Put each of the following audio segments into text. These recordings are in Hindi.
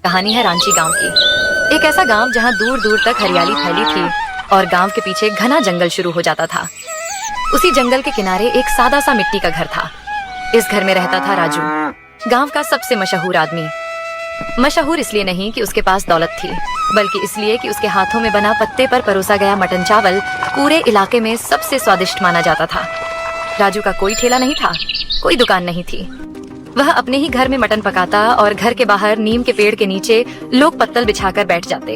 कहानी है रांची गांव की। एक ऐसा गांव जहां दूर दूर तक हरियाली फैली थी और गांव के पीछे घना जंगल शुरू हो जाता था। उसी जंगल के किनारे एक सादा सा मिट्टी का घर था। इस घर में रहता था राजू, गांव का सबसे मशहूर आदमी। मशहूर इसलिए नहीं कि उसके पास दौलत थी, बल्कि इसलिए कि उसके हाथों में बना पत्ते पर परोसा गया मटन चावल पूरे इलाके में सबसे स्वादिष्ट माना जाता था। राजू का कोई ठेला नहीं था, कोई दुकान नहीं थी। वह अपने ही घर में मटन पकाता और घर के बाहर नीम के पेड़ के नीचे लोग पत्तल बिछाकर बैठ जाते।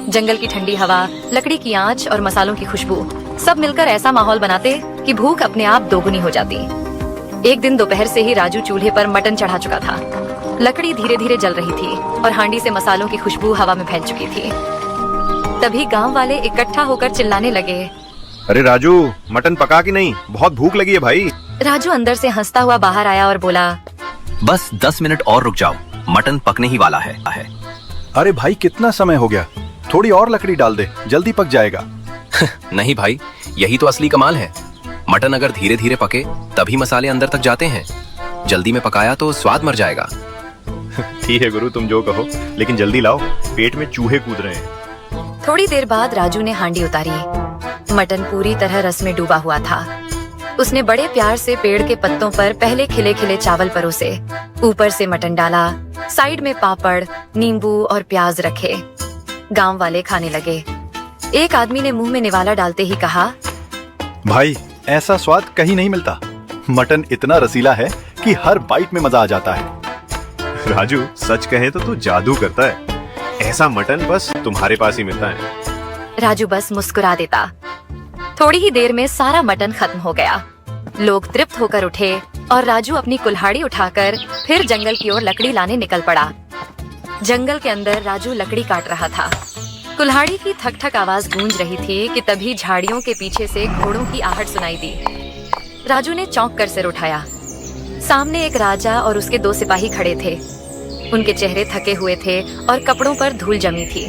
जंगल की ठंडी हवा, लकड़ी की आंच और मसालों की खुशबू सब मिलकर ऐसा माहौल बनाते कि भूख अपने आप दोगुनी हो जाती। एक दिन दोपहर से ही राजू चूल्हे पर मटन चढ़ा चुका था। लकड़ी धीरे धीरे जल रही थी और हांडी से मसालों की खुशबू हवा में फैल चुकी थी। तभी गांव वाले इकट्ठा होकर चिल्लाने लगे, अरे राजू, मटन पका कि नहीं? बहुत भूख लगी है भाई। राजू अंदर से हंसता हुआ बाहर आया और बोला, बस 10 मिनट और रुक जाओ, मटन पकने ही वाला है। अरे भाई, कितना समय हो गया, थोड़ी और लकड़ी डाल दे, जल्दी पक जाएगा। नहीं भाई, यही तो असली कमाल है। मटन अगर धीरे धीरे पके तभी मसाले अंदर तक जाते हैं। जल्दी में पकाया तो स्वाद मर जाएगा। ठीक है गुरु, तुम जो कहो, लेकिन जल्दी लाओ, पेट में चूहे कूद रहे हैं। थोड़ी देर बाद राजू ने हांडी उतारी। मटन पूरी तरह रस में डूबा हुआ था। उसने बड़े प्यार से पेड़ के पत्तों पर पहले खिले खिले चावल परोसे, ऊपर से मटन डाला, साइड में पापड़, नींबू और प्याज रखे। गांव वाले खाने लगे। एक आदमी ने मुंह में निवाला डालते ही कहा, भाई, ऐसा स्वाद कहीं नहीं मिलता। मटन इतना रसीला है कि हर बाइट में मजा आ जाता है। राजू, सच कहे तो तू जादू करता है। ऐसा मटन बस तुम्हारे पास ही मिलता है। राजू बस मुस्कुरा देता। थोड़ी ही देर में सारा मटन खत्म हो गया। लोग तृप्त होकर उठे और राजू अपनी कुल्हाड़ी उठाकर फिर जंगल की ओर लकड़ी लाने निकल पड़ा। जंगल के अंदर राजू लकड़ी काट रहा था। कुल्हाड़ी की थक थक आवाज गूंज रही थी कि तभी झाड़ियों के पीछे से घोड़ों की आहट सुनाई दी। राजू ने चौंक कर सिर उठाया। सामने एक राजा और उसके 2 सिपाही खड़े थे। उनके चेहरे थके हुए थे और कपड़ों पर धूल जमी थी।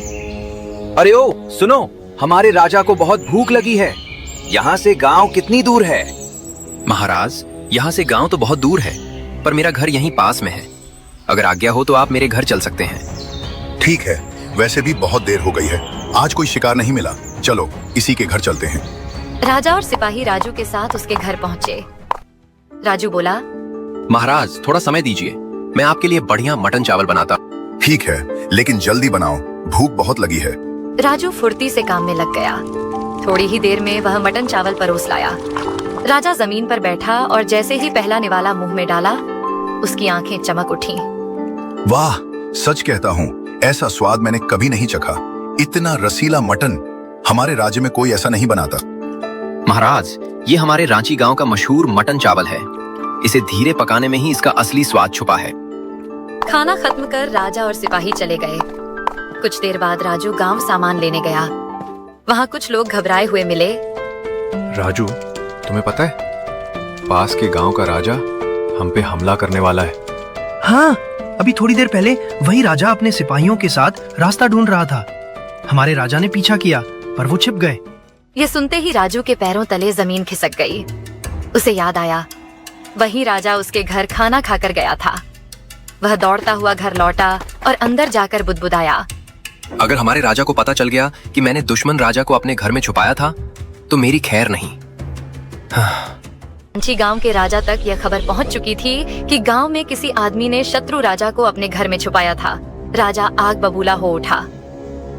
अरे ओ सुनो, हमारे राजा को बहुत भूख लगी है। यहाँ से गांव कितनी दूर है? महाराज, यहाँ से गांव तो बहुत दूर है, पर मेरा घर यहीं पास में है। अगर आज्ञा हो तो आप मेरे घर चल सकते हैं। ठीक है, वैसे भी बहुत देर हो गई है, आज कोई शिकार नहीं मिला, चलो इसी के घर चलते हैं। राजा और सिपाही राजू के साथ उसके घर पहुँचे। राजू बोला, महाराज, थोड़ा समय दीजिए, मैं आपके लिए बढ़िया मटन चावल बनाता। ठीक है, लेकिन जल्दी बनाओ, भूख बहुत लगी है। राजू फुर्ती से काम में लग गया। थोड़ी ही देर में वह मटन चावल परोस लाया। राजा जमीन पर बैठा और जैसे ही पहला निवाला मुंह में डाला, उसकी आंखें चमक उठी। वाह, सच कहता हूँ, ऐसा स्वाद मैंने कभी नहीं चखा। इतना रसीला मटन हमारे राज्य में कोई ऐसा नहीं बनाता। महाराज, ये हमारे रांची गांव का मशहूर मटन चावल है। इसे धीरे पकाने में ही इसका असली स्वाद छुपा है। खाना खत्म कर राजा और सिपाही चले गए। कुछ देर बाद राजू गांव सामान लेने गया। वहाँ कुछ लोग घबराए हुए मिले। राजू, तुम्हें पता है, पास के गांव का राजा हम पे हमला करने वाला है। हाँ, अभी थोड़ी देर पहले वही राजा अपने सिपाहियों के साथ रास्ता ढूंढ रहा था। हमारे राजा ने पीछा किया, पर वो छिप गए। ये सुनते ही राजू के पैरों तले जमीन खिसक गई। उसे याद आया, वही राजा उसके घर खाना खाकर गया था। वह दौड़ता हुआ घर लौटा और अंदर जाकर बुदबुदाया, अगर हमारे राजा को पता चल गया कि मैंने दुश्मन राजा को अपने घर में छुपाया था, तो मेरी खैर नहीं। रांची गांव के राजा तक यह खबर पहुंच चुकी थी कि गांव में किसी आदमी ने शत्रु राजा को अपने घर में छुपाया था। राजा आग बबूला हो उठा।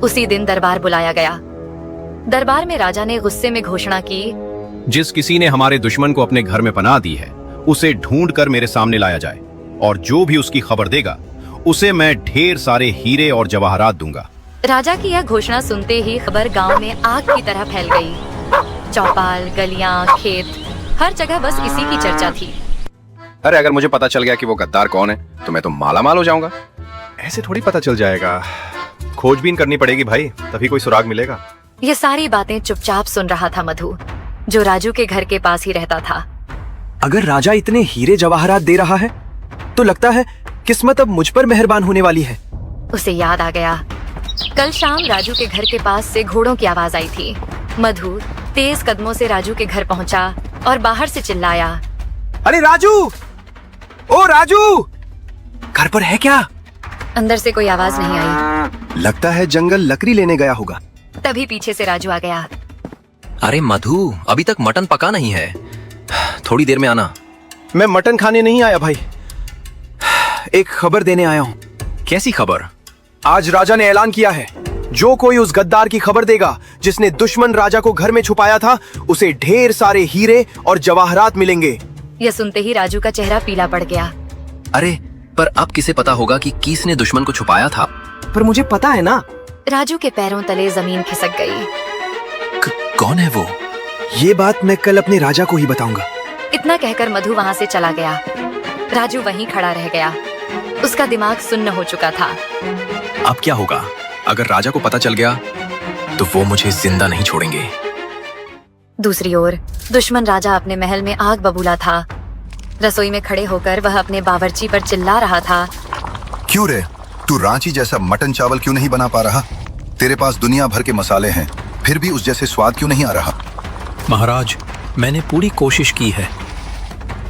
उसी दिन दरबार बुलाया गया। दरबार में राजा ने गुस्से में घोषणा की, जिस किसी ने हमारे दुश्मन को अपने घर में पनाह दी है, उसे ढूंढ कर मेरे सामने लाया जाए, और जो भी उसकी खबर देगा उसे मैं ढेर सारे हीरे और जवाहरात दूंगा। राजा की यह घोषणा सुनते ही खबर गांव में आग की तरह फैल गई। चौपाल, गलियां, खेत, हर जगह बस इसी की चर्चा थी। अरे अगर मुझे पता चल गया कि वो गद्दार कौन है, तो मैं तो माला माल हो जाऊंगा। ऐसे थोड़ी पता चल जाएगा, खोजबीन करनी पड़ेगी भाई, तभी कोई सुराग मिलेगा। ये सारी बातें चुपचाप सुन रहा था मधु, जो राजू के घर के पास ही रहता था। अगर राजा इतने हीरे जवाहरात दे रहा है, तो लगता है किस्मत अब मुझ पर मेहरबान होने वाली है। उसे याद आ गया, कल शाम राजू के घर के पास से घोड़ों की आवाज आई थी। मधु तेज कदमों से राजू के घर पहुंचा और बाहर से चिल्लाया, अरे राजू, ओ राजू, घर पर है क्या? अंदर से कोई आवाज नहीं आई। लगता है जंगल लकड़ी लेने गया होगा। तभी पीछे से राजू आ गया। अरे मधु, अभी तक मटन पका नहीं है, थोड़ी देर में आना। मैं मटन खाने नहीं आया भाई, एक खबर देने आया हूँ। कैसी खबर? आज राजा ने ऐलान किया है, जो कोई उस गद्दार की खबर देगा जिसने दुश्मन राजा को घर में छुपाया था, उसे ढेर सारे हीरे और जवाहरात मिलेंगे। यह सुनते ही राजू का चेहरा पीला पड़ गया। अरे पर अब किसे पता होगा कि किसने दुश्मन को छुपाया था? पर मुझे पता है ना। राजू के पैरों तले जमीन खिसक गई। कौन है वो? ये बात मैं कल अपने राजा को ही बताऊंगा। इतना कहकर मधु वहाँ से चला गया। राजू वहीं खड़ा रह गया। उसका दिमाग सुन्न हो चुका था। अब क्या होगा? अगर राजा को पता चल गया तो वो मुझे जिंदा नहीं छोड़ेंगे। दूसरी ओर दुश्मन राजा अपने महल में आग बबूला था। रसोई में खड़े होकर वह अपने बावर्ची पर चिल्ला रहा था। क्यों रे, तू रांची जैसा मटन चावल क्यों नहीं बना पा रहा? तेरे पास दुनिया भर के मसाले हैं, फिर भी उस जैसे स्वाद क्यों नहीं आ रहा? महाराज, मैंने पूरी कोशिश की है।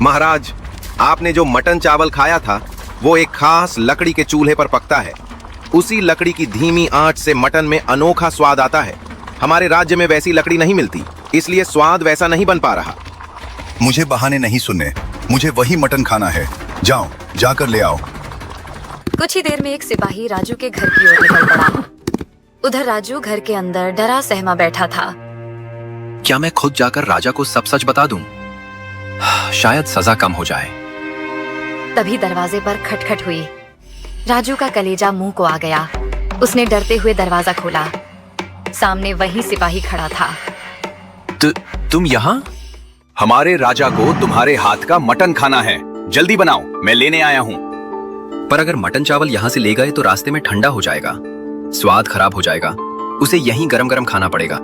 महाराज, आपने जो मटन चावल खाया था वो एक खास लकड़ी के चूल्हे पर पकता है। उसी लकड़ी की धीमी आंच से मटन में अनोखा स्वाद आता है। हमारे राज्य में वैसी लकड़ी नहीं मिलती, इसलिए स्वाद वैसा नहीं बन पा रहा। मुझे बहाने नहीं सुनने, मुझे वही मटन खाना है। जाओ, जाकर ले आओ। कुछ ही देर में एक सिपाही राजू के घर की ओर निकल पड़ा। उधर राजू घर के अंदर डरा सहमा बैठा था। क्या मैं खुद जाकर राजा को सब सच बता दूं? शायद सजा कम हो जाए। तभी दरवाजे पर खटखट हुई। राजू का कलेजा मुंह को आ गया। उसने डरते हुए दरवाजा खोला। सामने वही सिपाही खड़ा था। तुम यहाँ? हमारे राजा को तुम्हारे हाथ का मटन खाना है, जल्दी बनाओ, मैं लेने आया हूँ। पर अगर मटन चावल यहाँ से ले गए तो रास्ते में ठंडा हो जाएगा, स्वाद खराब हो जाएगा। उसे यहीं गरम गरम खाना पड़ेगा।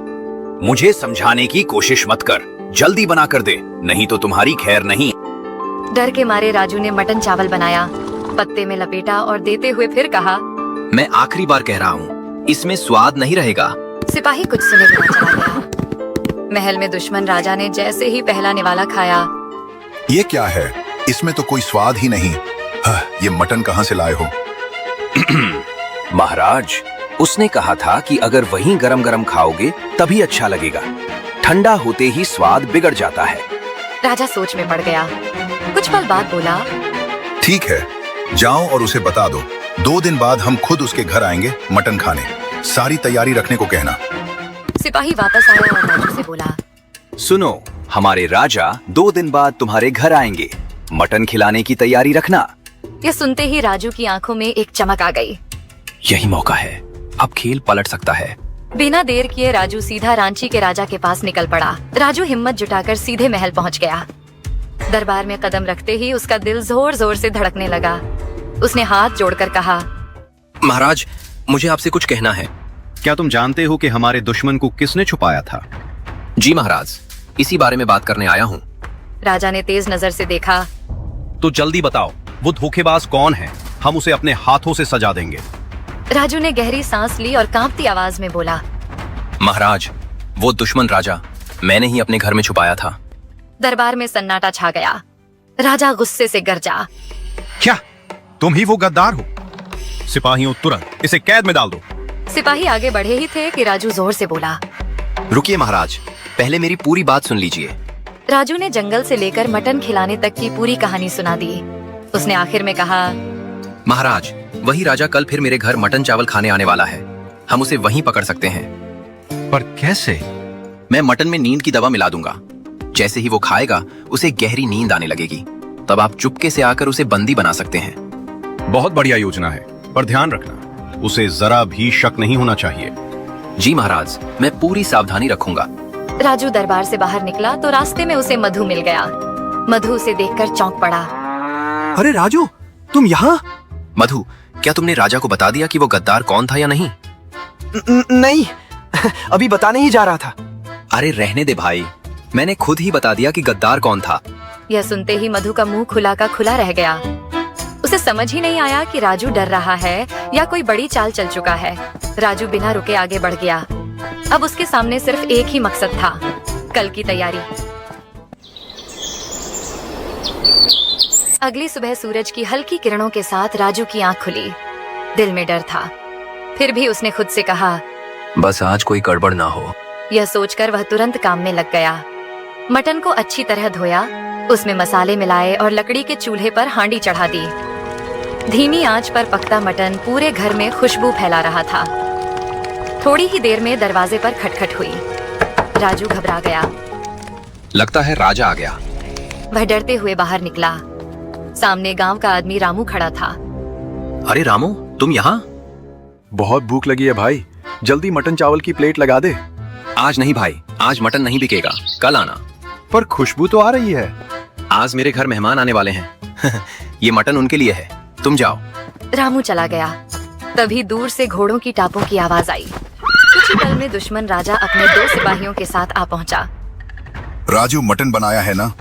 मुझे समझाने की कोशिश मत कर, जल्दी बना कर दे, नहीं तो तुम्हारी खैर नहीं। डर के मारे राजू ने मटन चावल बनाया, पत्ते में लपेटा और देते हुए फिर कहा, मैं आखिरी बार कह रहा हूँ, इसमें स्वाद नहीं रहेगा। सिपाही कुछ सुने बिना चला गया। महल में दुश्मन राजा ने जैसे ही पहला निवाला खाया। ये क्या है? इसमें तो कोई स्वाद ही नहीं। ये मटन कहाँ से लाए हो? महाराज, उसने कहा था कि अगर वहीं गरम गरम खाओगे तभी अच्छा लगेगा, ठंडा होते ही स्वाद बिगड़ जाता है। राजा सोच में पड़ गया। कुछ पल बाद बोला, ठीक है, जाओ और उसे बता दो, 2 दिन बाद हम खुद उसके घर आएंगे मटन खाने। सारी तैयारी रखने को कहना। सिपाही वापस आया और राजू से बोला, सुनो, हमारे राजा 2 दिन बाद तुम्हारे घर आएंगे, मटन खिलाने की तैयारी रखना। यह सुनते ही राजू की आंखों में एक चमक आ गई। यही मौका है, अब खेल पलट सकता है। बिना देर किए राजू सीधा रांची के राजा के पास निकल पड़ा। राजू हिम्मत जुटाकर सीधे महल पहुंच गया। दरबार में कदम रखते ही उसका दिल जोर जोर से धड़कने लगा। उसने हाथ जोड़कर कहा, महाराज, मुझे आपसे कुछ कहना है। क्या तुम जानते हो कि हमारे दुश्मन को किसने छुपाया था? जी महाराज, इसी बारे में बात करने आया हूँ। राजा ने तेज नजर से देखा। तो जल्दी बताओ, वो धोखेबाज कौन है? हम उसे अपने हाथों से सजा देंगे। राजू ने गहरी सांस ली और कांपती आवाज में बोला, महाराज, वो दुश्मन राजा मैंने ही अपने घर में छुपाया था। दरबार में सन्नाटा छा गया। राजा गुस्से से गरजा, क्या तुम ही वो गद्दार हो? सिपाहियों, तुरंत इसे कैद में डाल दो। सिपाही आगे बढ़े ही थे कि राजू जोर से बोला, रुकिए महाराज, पहले मेरी पूरी बात सुन लीजिए। राजू ने जंगल से लेकर मटन खिलाने तक की पूरी कहानी सुना दी। उसने आखिर में कहा, महाराज, वही राजा कल फिर मेरे घर मटन चावल खाने आने वाला है। हम उसे वहीं पकड़ सकते हैं। पर कैसे? मैं मटन में नींद की दवा मिला दूंगा। जैसे ही वो खाएगा उसे गहरी नींद आने लगेगी। तब आप चुपके से आकर उसे बंदी बना सकते हैं। बहुत बढ़िया योजना है, पर ध्यान रखना, उसे जरा भी शक नहीं होना चाहिए। जी महाराज, मैं पूरी सावधानी रखूंगा। राजू दरबार से बाहर निकला तो रास्ते में उसे मधु मिल गया। मधु उसे देखकर चौंक पड़ा। अरे राजू, तुम यहाँ? मधु, क्या तुमने राजा को बता दिया कि वो गद्दार कौन था या नहीं? नहीं, अभी बताने ही जा रहा था। अरे रहने दे भाई, मैंने खुद ही बता दिया कि गद्दार कौन था। यह सुनते ही मधु का मुंह खुला का खुला रह गया। उसे समझ ही नहीं आया कि राजू डर रहा है या कोई बड़ी चाल चल चुका है। राजू बिना रुके आगे बढ़ गया। अब उसके सामने सिर्फ एक ही मकसद था, कल की तैयारी। अगली सुबह सूरज की हल्की किरणों के साथ राजू की आंख खुली। दिल में डर था, फिर भी उसने खुद से कहा, बस आज कोई गड़बड़ ना हो। यह सोचकर वह तुरंत काम में लग गया। मटन को अच्छी तरह धोया, उसमें मसाले मिलाए और लकड़ी के चूल्हे पर हांडी चढ़ा दी। धीमी आंच पर पकता मटन पूरे घर में खुशबू फैला रहा था। थोड़ी ही देर में दरवाजे पर खटखट हुई। राजू घबरा गया। लगता है राजा आ गया। वह डरते हुए बाहर निकला। सामने गांव का आदमी रामू खड़ा था। अरे रामू, तुम यहाँ? बहुत भूख लगी है भाई, जल्दी मटन चावल की प्लेट लगा दे। आज नहीं भाई, आज मटन नहीं बिकेगा, कल आना। पर खुशबू तो आ रही है। आज मेरे घर मेहमान आने वाले हैं। ये मटन उनके लिए है, तुम जाओ। रामू चला गया। तभी दूर से घोड़ों की टापों की आवाज आई। कुछ ही पल में दुश्मन राजा अपने 2 सिपाहियों के साथ आ पहुंचा। राजू मटन बनाया है ना?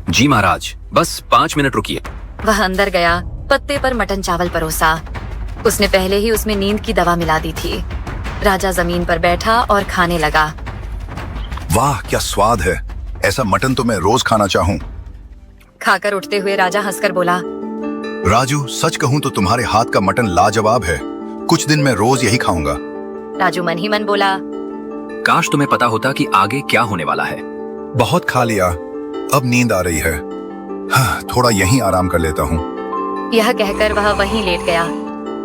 जी महाराज, बस 5 मिनट रुकिए। वह अंदर गया, पत्ते पर मटन चावल परोसा। उसने पहले ही उसमें नींद की दवा मिला दी थी। राजा जमीन पर बैठा और खाने लगा। वाह क्या स्वाद है, ऐसा मटन तो मैं रोज खाना चाहूँ। खाकर उठते हुए राजा हंसकर बोला, राजू सच कहूँ तो तुम्हारे हाथ का मटन लाजवाब है, कुछ दिन मैं रोज यही खाऊंगा। राजू मन ही मन बोला, काश तुम्हें पता होता कि आगे क्या होने वाला है। बहुत खा लिया, अब नींद आ रही है। हाँ, थोड़ा यहीं आराम कर लेता हूँ। यह कहकर वह वहीं लेट गया।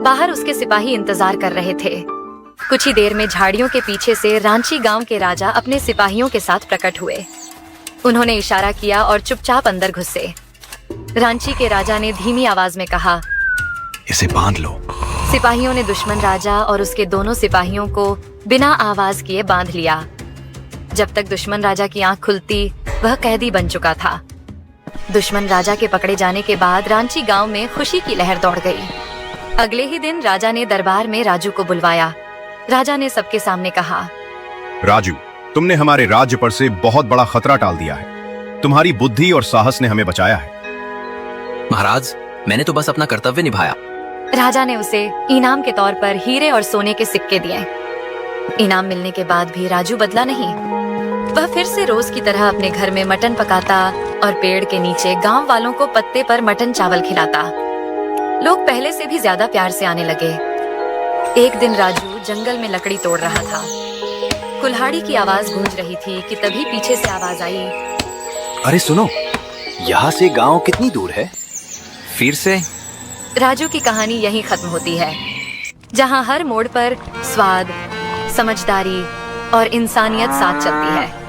बाहर उसके सिपाही इंतजार कर रहे थे। कुछ ही देर में झाड़ियों के पीछे से रांची गांव के राजा अपने सिपाहियों के साथ प्रकट हुए। उन्होंने इशारा किया और चुपचाप अंदर घुसे। रांची के राजा ने धीमी आवाज में कहा, इसे बांध लो। सिपाहियों ने दुश्मन राजा और उसके दोनों सिपाहियों को बिना आवाज किए बांध लिया। जब तक दुश्मन राजा की आंख खुलती, वह कैदी बन चुका था। दुश्मन राजा के पकड़े जाने के बाद रांची गांव में खुशी की लहर दौड़ गई। अगले ही दिन राजा ने दरबार में राजू को बुलवाया। राजा ने सबके सामने कहा, राजू, तुमने हमारे राज्य पर से बहुत बड़ा खतरा टाल दिया है। तुम्हारी बुद्धि और साहस ने हमें बचाया है। महाराज, मैंने तो बस अपना कर्तव्य निभाया। राजा ने उसे इनाम के तौर पर हीरे और सोने के सिक्के दिए। इनाम मिलने के बाद भी राजू बदला नहीं। वह फिर से रोज की तरह अपने घर में मटन पकाता और पेड़ के नीचे गांव वालों को पत्ते पर मटन चावल खिलाता। लोग पहले से भी ज्यादा प्यार से आने लगे। एक दिन राजू जंगल में लकड़ी तोड़ रहा था। कुल्हाड़ी की आवाज गूंज रही थी कि तभी पीछे से आवाज आई, अरे सुनो, यहाँ से गांव कितनी दूर है? फिर से? राजू की कहानी यहीं खत्म होती है, जहाँ हर मोड़ पर स्वाद, समझदारी और इंसानियत साथ चलती है।